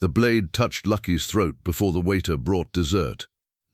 The blade touched Lucky's throat before the waiter brought dessert.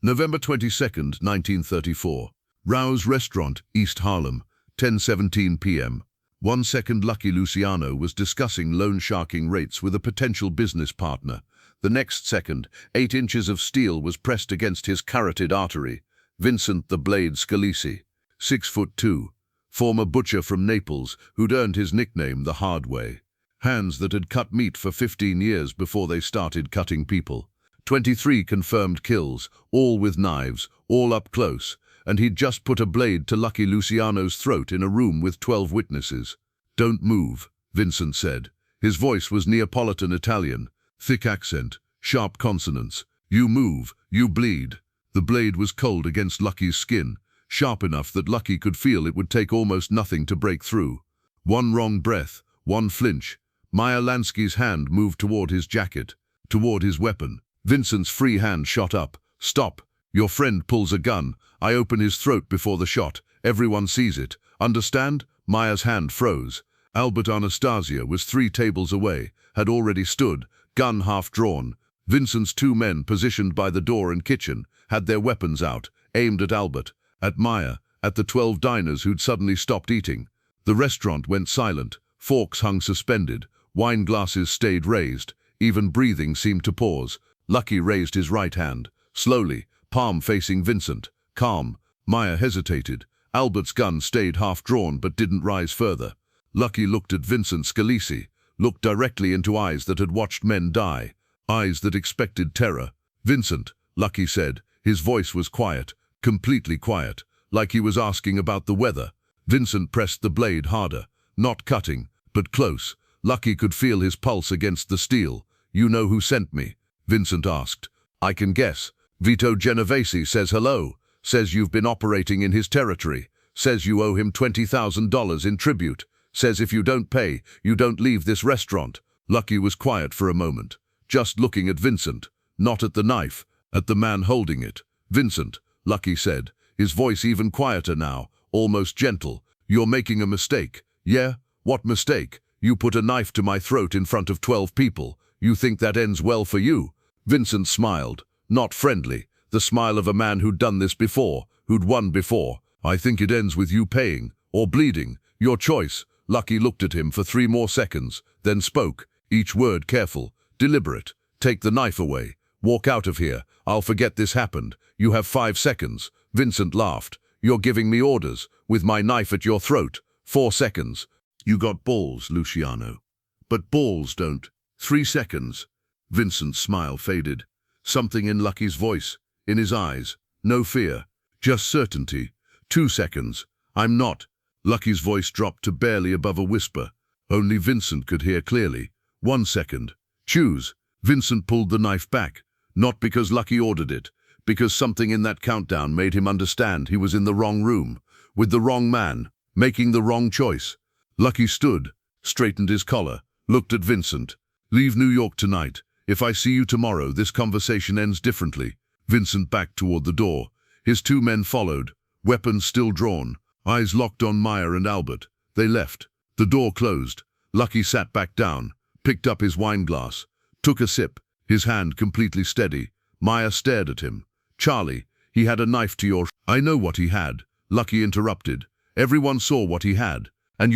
November 22nd, 1934. Rouse Restaurant, East Harlem, 10:17 p.m. 1 second Lucky Luciano was discussing loan sharking rates with a potential business partner. The next second, 8 inches of steel was pressed against his carotid artery. Vincent the Blade Scalisi, 6'2", former butcher from Naples who'd earned his nickname the hard way. Hands that had cut meat for 15 years before they started cutting people. 23 confirmed kills, all with knives, all up close, and he'd just put a blade to Lucky Luciano's throat in a room with 12 witnesses. "Don't move," Vincent said. His voice was Neapolitan Italian, thick accent, sharp consonants. "You move, you bleed." The blade was cold against Lucky's skin, sharp enough that Lucky could feel it would take almost nothing to break through. One wrong breath, one flinch. Meyer Lansky's hand moved toward his jacket, toward his weapon. Vincent's free hand shot up. "Stop. Your friend pulls a gun. I open his throat before the shot. Everyone sees it. Understand?" Meyer's hand froze. Albert Anastasia was 3 tables away, had already stood, gun half drawn. Vincent's 2 men, positioned by the door and kitchen, had their weapons out, aimed at Albert, at Meyer, at the 12 diners who'd suddenly stopped eating. The restaurant went silent. Forks hung suspended. Wine glasses stayed raised. Even breathing seemed to pause. Lucky raised his right hand, slowly, palm facing Vincent. Calm. Meyer hesitated. Albert's gun stayed half drawn but didn't rise further. Lucky looked at Vincent Scalisi, looked directly into eyes that had watched men die, eyes that expected terror. "Vincent," Lucky said. His voice was quiet, completely quiet, like he was asking about the weather. Vincent pressed the blade harder, not cutting, but close. Lucky could feel his pulse against the steel. "You know who sent me?" Vincent asked. "I can guess. Vito Genovese says hello, says you've been operating in his territory, says you owe him $20,000 in tribute, says if you don't pay, you don't leave this restaurant." Lucky was quiet for a moment, just looking at Vincent, not at the knife, at the man holding it. "Vincent," Lucky said, his voice even quieter now, almost gentle, "you're making a mistake." "Yeah? What mistake? You put a knife to my throat in front of 12 people. You think that ends well for you?" Vincent smiled, not friendly, the smile of a man who'd done this before, who'd won before. "I think it ends with you paying, or bleeding. Your choice." Lucky looked at him for 3 more seconds, then spoke, each word careful, deliberate. "Take the knife away. Walk out of here. I'll forget this happened. You have 5 seconds. Vincent laughed. "You're giving me orders, with my knife at your throat. 4 seconds. "You got balls, Luciano. But balls don't." 3 seconds. Vincent's smile faded. Something in Lucky's voice, in his eyes. No fear, just certainty. 2 seconds. "I'm not." Lucky's voice dropped to barely above a whisper. Only Vincent could hear clearly. 1 second. "Choose." Vincent pulled the knife back, not because Lucky ordered it, because something in that countdown made him understand he was in the wrong room, with the wrong man, making the wrong choice. Lucky stood, straightened his collar, looked at Vincent. "Leave New York tonight. If I see you tomorrow, this conversation ends differently." Vincent backed toward the door. His 2 men followed, weapons still drawn, eyes locked on Meyer and Albert. They left. The door closed. Lucky sat back down, picked up his wine glass, took a sip, his hand completely steady. Meyer stared at him. "Charlie, he had a knife to your—" "I know what he had," Lucky interrupted. "Everyone saw what he had. And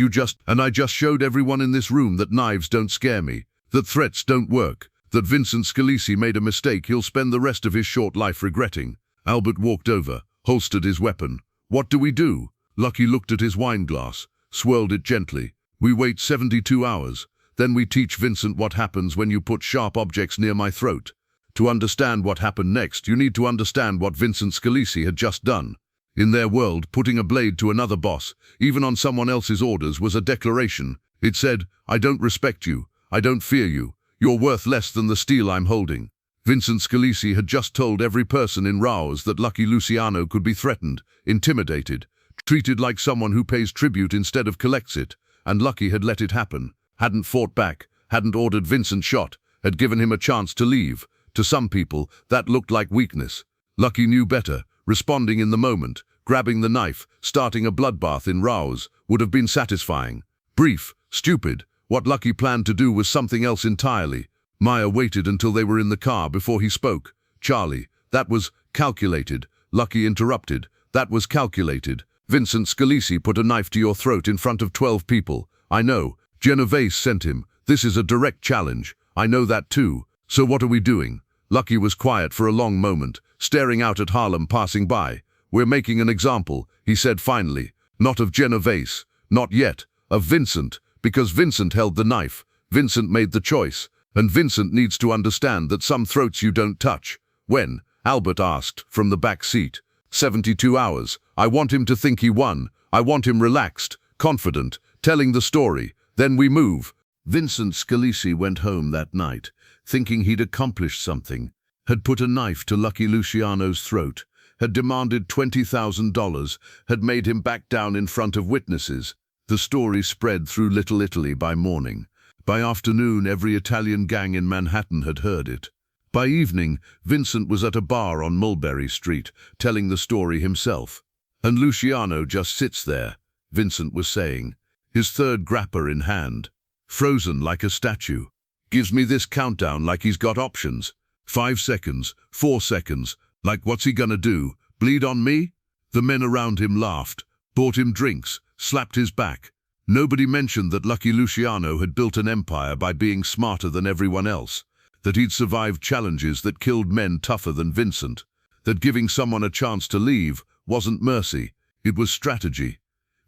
I just showed everyone in this room that knives don't scare me, that threats don't work, that Vincent Scalisi made a mistake he'll spend the rest of his short life regretting." Albert walked over, holstered his weapon. "What do we do?" Lucky looked at his wine glass, swirled it gently. "We wait 72 hours. Then we teach Vincent what happens when you put sharp objects near my throat. To understand what happened next, you need to understand what Vincent Scalisi had just done. In their world, putting a blade to another boss, even on someone else's orders, was a declaration. It said, 'I don't respect you. I don't fear you. You're worth less than the steel I'm holding.' Vincent Scalisi had just told every person in Rouse that Lucky Luciano could be threatened, intimidated, treated like someone who pays tribute instead of collects it, and Lucky had let it happen, hadn't fought back, hadn't ordered Vincent shot, had given him a chance to leave. To some people, that looked like weakness. Lucky knew better. Responding in the moment, grabbing the knife, starting a bloodbath in Rouse, would have been satisfying. Brief, stupid. What Lucky planned to do was something else entirely. Maya waited until they were in the car before he spoke. Charlie, that was calculated. Lucky interrupted. That was calculated. Vincent Scalisi put a knife to your throat in front of 12 people. I know. Genovese sent him. This is a direct challenge. I know that too. So what are we doing? Lucky was quiet for a long moment, staring out at Harlem passing by. We're making an example, he said finally. Not of Genovese. Not yet. Of Vincent. Because Vincent held the knife. Vincent made the choice. And Vincent needs to understand that some throats you don't touch. When? Albert asked, from the back seat. 72 hours. I want him to think he won. I want him relaxed, confident, telling the story. Then we move. Vincent Scalisi went home that night, thinking he'd accomplished something. Had put a knife to Lucky Luciano's throat. Had demanded $20,000. Had made him back down in front of witnesses. The story spread through Little Italy by morning. By afternoon, every Italian gang in Manhattan had heard it. By evening, Vincent was at a bar on Mulberry Street, telling the story himself. And Luciano just sits there, Vincent was saying, his third grappa in hand, frozen like a statue. Gives me this countdown like he's got options. 5 seconds, 4 seconds, like what's he gonna do, bleed on me? The men around him laughed, bought him drinks, slapped his back. Nobody mentioned that Lucky Luciano had built an empire by being smarter than everyone else, that he'd survived challenges that killed men tougher than Vincent, that giving someone a chance to leave wasn't mercy, it was strategy.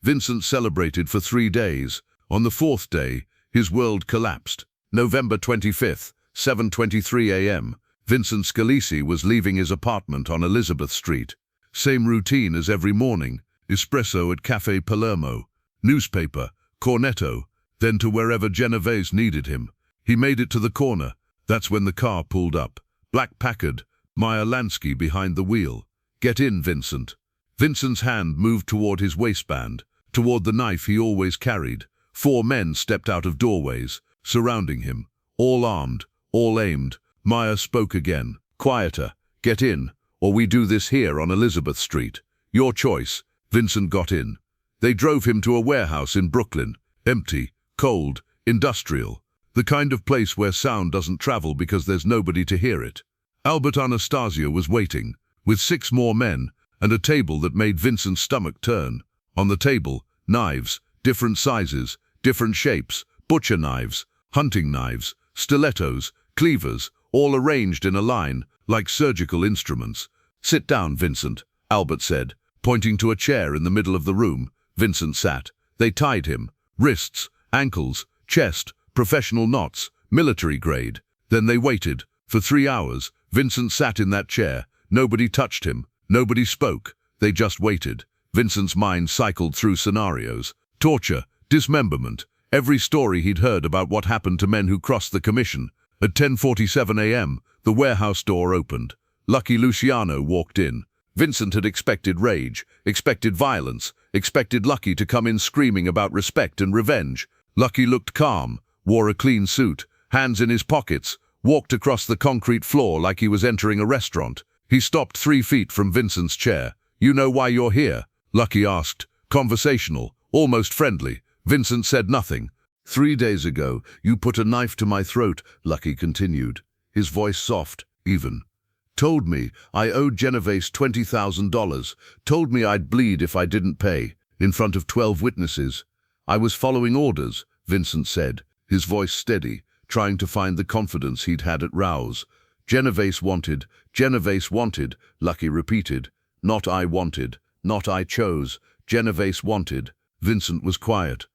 Vincent celebrated for 3 days. On the 4th day, his world collapsed. November 25th, 7:23 a.m., Vincent Scalisi was leaving his apartment on Elizabeth Street. Same routine as every morning, espresso at Café Palermo, newspaper, cornetto, then to wherever Genovese needed him. He made it to the corner. That's when the car pulled up. Black Packard, Meyer Lansky behind the wheel. Get in, Vincent. Vincent's hand moved toward his waistband, toward the knife he always carried. 4 men stepped out of doorways, surrounding him, all armed, all aimed. Meyer spoke again. Quieter. Get in, or we do this here on Elizabeth Street. Your choice. Vincent got in. They drove him to a warehouse in Brooklyn. Empty, cold, industrial. The kind of place where sound doesn't travel because there's nobody to hear it. Albert Anastasia was waiting, with 6 more men, and a table that made Vincent's stomach turn. On the table, knives, different sizes, different shapes, butcher knives, hunting knives, stilettos, cleavers, all arranged in a line, like surgical instruments. Sit down, Vincent, Albert said, pointing to a chair in the middle of the room. Vincent sat. They tied him. Wrists, ankles, chest, professional knots, military grade. Then they waited. For 3 hours, Vincent sat in that chair. Nobody touched him. Nobody spoke. They just waited. Vincent's mind cycled through scenarios. Torture, dismemberment, every story he'd heard about what happened to men who crossed the commission. At 10:47 a.m., the warehouse door opened. Lucky Luciano walked in. Vincent had expected rage, expected violence, expected Lucky to come in screaming about respect and revenge. Lucky looked calm, wore a clean suit, hands in his pockets, walked across the concrete floor like he was entering a restaurant. He stopped 3 feet from Vincent's chair. You know why you're here? Lucky asked. Conversational, almost friendly. Vincent said nothing. 3 days ago, you put a knife to my throat, Lucky continued, his voice soft, even. Told me I owed Genovese $20,000, told me I'd bleed if I didn't pay, in front of 12 witnesses. I was following orders, Vincent said, his voice steady, trying to find the confidence he'd had at Rouse. Genovese wanted, Lucky repeated. Not I wanted, not I chose, Genovese wanted. Vincent was quiet.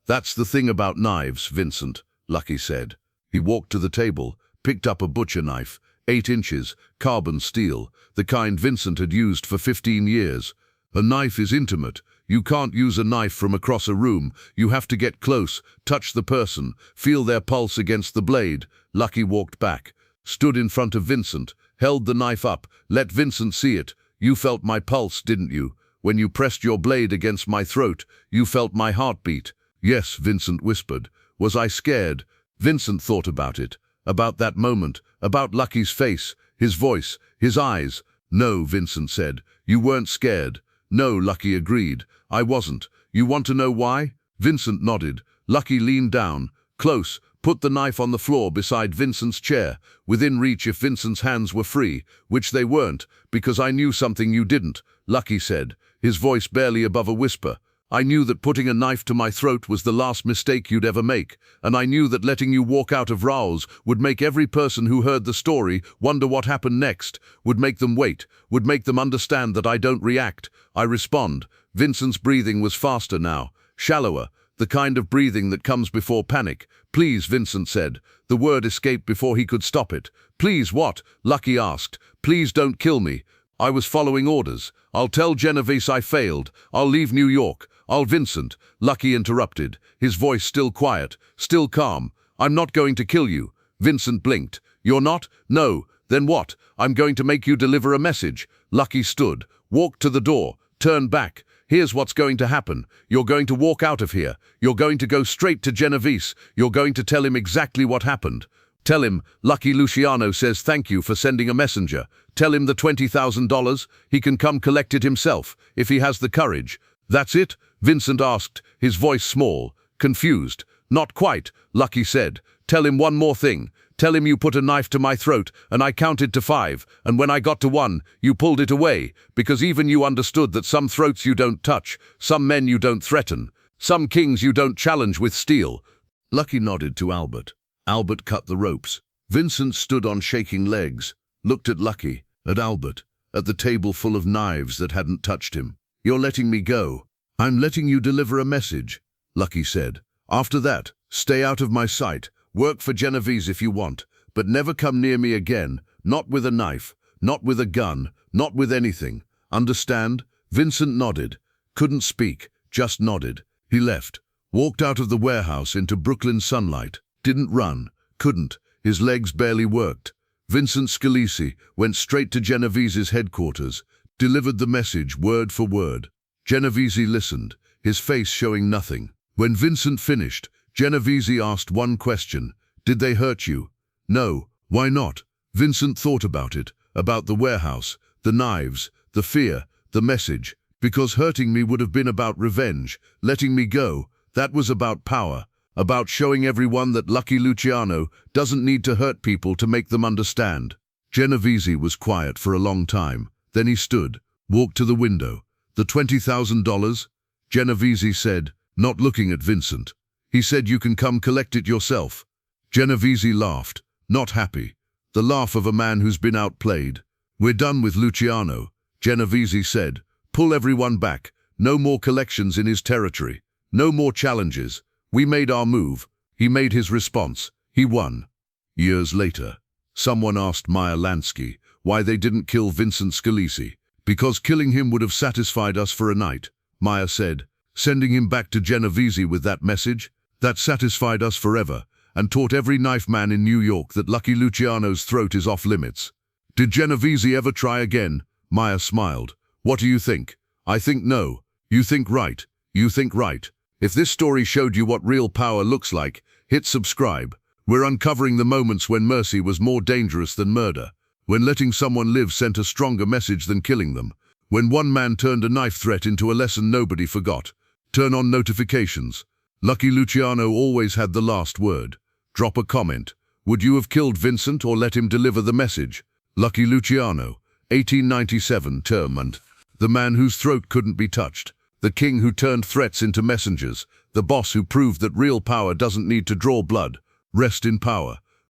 That's the thing about knives, Vincent, Lucky said. He walked to the table, picked up a butcher knife, 8 inches, carbon steel, the kind Vincent had used for 15 years. A knife is intimate. You can't use a knife from across a room. You have to get close, touch the person, feel their pulse against the blade. Lucky walked back, stood in front of Vincent, held the knife up, let Vincent see it. You felt my pulse, didn't you? When you pressed your blade against my throat, you felt my heartbeat. Yes, Vincent whispered. Was I scared? Vincent thought about it, about that moment, about Lucky's face, his voice, his eyes. No, Vincent said. You weren't scared. No, Lucky agreed. I wasn't. You want to know why? Vincent nodded. Lucky leaned down, close, Put the knife on the floor beside Vincent's chair, within reach if Vincent's hands were free, which they weren't, because I knew something you didn't, Lucky said, his voice barely above a whisper. I knew that putting a knife to my throat was the last mistake you'd ever make, and I knew that letting you walk out of Raoul's would make every person who heard the story wonder what happened next, would make them wait, would make them understand that I don't react, I respond. Vincent's breathing was faster now, shallower, the kind of breathing that comes before panic. Please, Vincent said. The word escaped before he could stop it. Please what? Lucky asked. Please don't kill me. I was following orders. I'll tell Genovese I failed. I'll leave New York. I'll Vincent. Lucky interrupted, his voice still quiet, still calm. I'm not going to kill you. Vincent blinked. You're not? No. Then what? I'm going to make you deliver a message. Lucky stood, walked to the door, turned back. Here's what's going to happen. You're going to walk out of here. You're going to go straight to Genovese. You're going to tell him exactly what happened. Tell him, Lucky Luciano says thank you for sending a messenger. Tell him the $20,000. He can come collect it himself, if he has the courage. That's it? Vincent asked, his voice small, confused. Not quite, Lucky said. Tell him one more thing. Tell him you put a knife to my throat, and I counted to 5, and when I got to 1, you pulled it away, because even you understood that some throats you don't touch, some men you don't threaten, some kings you don't challenge with steel. Lucky nodded to Albert. Albert cut the ropes. Vincent stood on shaking legs, looked at Lucky, at Albert, at the table full of knives that hadn't touched him. You're letting me go. I'm letting you deliver a message, Lucky said. After that, stay out of my sight. Work for Genovese if you want, but never come near me again, not with a knife, not with a gun, not with anything. Understand? Vincent nodded. Couldn't speak, just nodded. He left, walked out of the warehouse into Brooklyn sunlight. Didn't run, couldn't, his legs barely worked. Vincent Scalisi went straight to Genovese's headquarters, delivered the message word for word. Genovese listened, his face showing nothing. When Vincent finished, Genovese asked one question. Did they hurt you? No. Why not? Vincent thought about it, about the warehouse, the knives, the fear, the message. Because hurting me would have been about revenge. Letting me go, that was about power. About showing everyone that Lucky Luciano doesn't need to hurt people to make them understand. Genovese was quiet for a long time. Then he stood, walked to the window. The $20,000? Genovese said, not looking at Vincent. He said you can come collect it yourself. Genovese laughed, not happy. The laugh of a man who's been outplayed. We're done with Luciano, Genovese said. Pull everyone back. No more collections in his territory. No more challenges. We made our move. He made his response. He won. Years later, someone asked Meyer Lansky why they didn't kill Vincent Scalisi. Because killing him would have satisfied us for a night, Meyer said. Sending him back to Genovese with that message, that satisfied us forever, and taught every knife man in New York that Lucky Luciano's throat is off limits. Did Genovese ever try again? Meyer smiled. What do you think? I think no. You think right. You think right. If this story showed you what real power looks like, hit subscribe. We're uncovering the moments when mercy was more dangerous than murder, when letting someone live sent a stronger message than killing them, when one man turned a knife threat into a lesson nobody forgot. Turn on notifications. Lucky Luciano always had the last word. Drop a comment. Would you have killed Vincent or let him deliver the message? Lucky Luciano, 1897 term, and the man whose throat couldn't be touched. The king who turned threats into messengers. The boss who proved that real power doesn't need to draw blood. Rest in power.